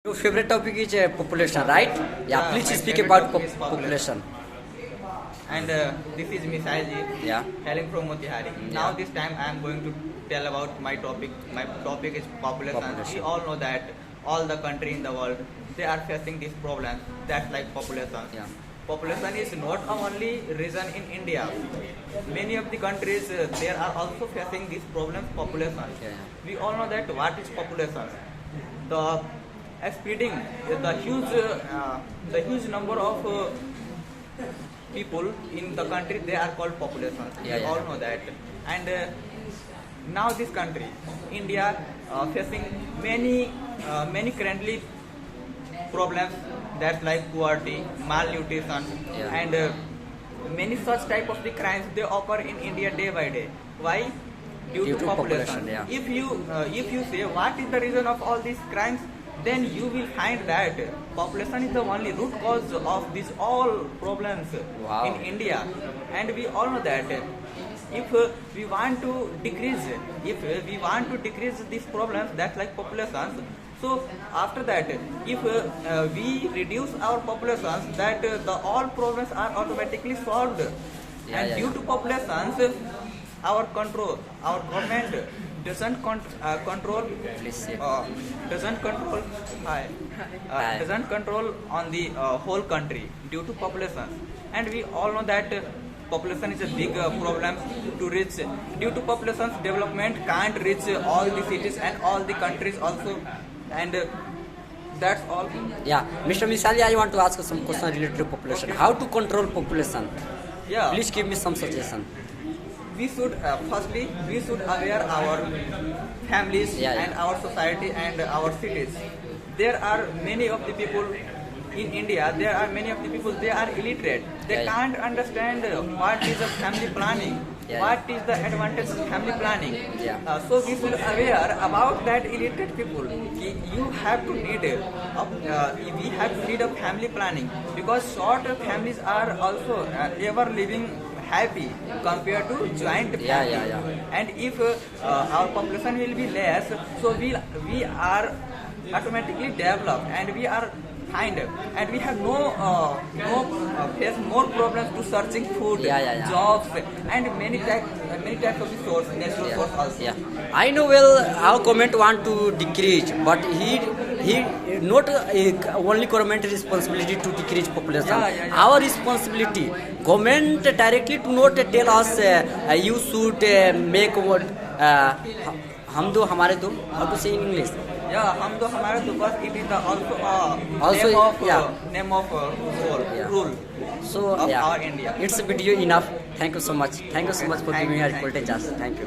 Your favorite topic is population, right? Yeah, please my speak favorite about topic is population. And this is Misailji, Yeah. hailing from Motihari. Now this time I am going to tell about my topic. My topic is population. Population. We all know that all the country in the world, they are facing this problem. That's like population. Yeah. Population is not only reason in India. Many of the countries, they are also facing this problem, population. Yeah. We all know that what is population. The speeding, the huge number of people in the country, they are called population. Yeah, We yeah. all know that. And now this country, India, facing many currently problems that like poverty, malnutrition, Yeah. and many such type of the crimes they occur in India day by day. Why? Due to population. yeah. If you say what is the reason of all these crimes, then you will find that population is the only root cause of these all problems Wow. in India. And we all know that if we want to decrease these problems, that's like populations. So after that, if we reduce our populations, that the all problems are automatically solved. Yeah, And yeah, due yeah. to populations, our government doesn't control Please say. doesn't control Hi. doesn't control on the whole country due to population. And we all know that population is a big problem to reach. Due to population's development can't reach all the cities and all the countries also. And that's all. Yeah, Mr. Misali, I want to ask some question related to population. Okay. How to control population? Yeah. Please give me some suggestion. We should firstly we should aware our families Yeah, yeah. and our society and our cities. There are many of the people in India. There are many of the people, they are illiterate. They Yeah, yeah. can't understand what is a family planning. Yeah, What is the advantage of family planning? Yeah. So we should aware about that illiterate people. You have to need we have to need a family planning, because short families are also ever living happy compared to joint family. Yeah, yeah, yeah. And if our population will be less, so we are automatically developed and we are kind, and we have face more problems to searching food, Yeah, yeah, yeah. jobs, and many types of the source, natural source also. Yeah, I know well our government want to decrease, but he not only government responsibility to decrease population. Yeah. Our responsibility, government directly to not tell us you should make what हम दो हमारे दो. How to say in English? Yeah, हम तो हमारे तो बस it is the Also, name of Yeah. rule So of yeah, our India. it's a video enough. Thank you so much. Thank you so much for Thank giving you, us thank you. footage. Thank you.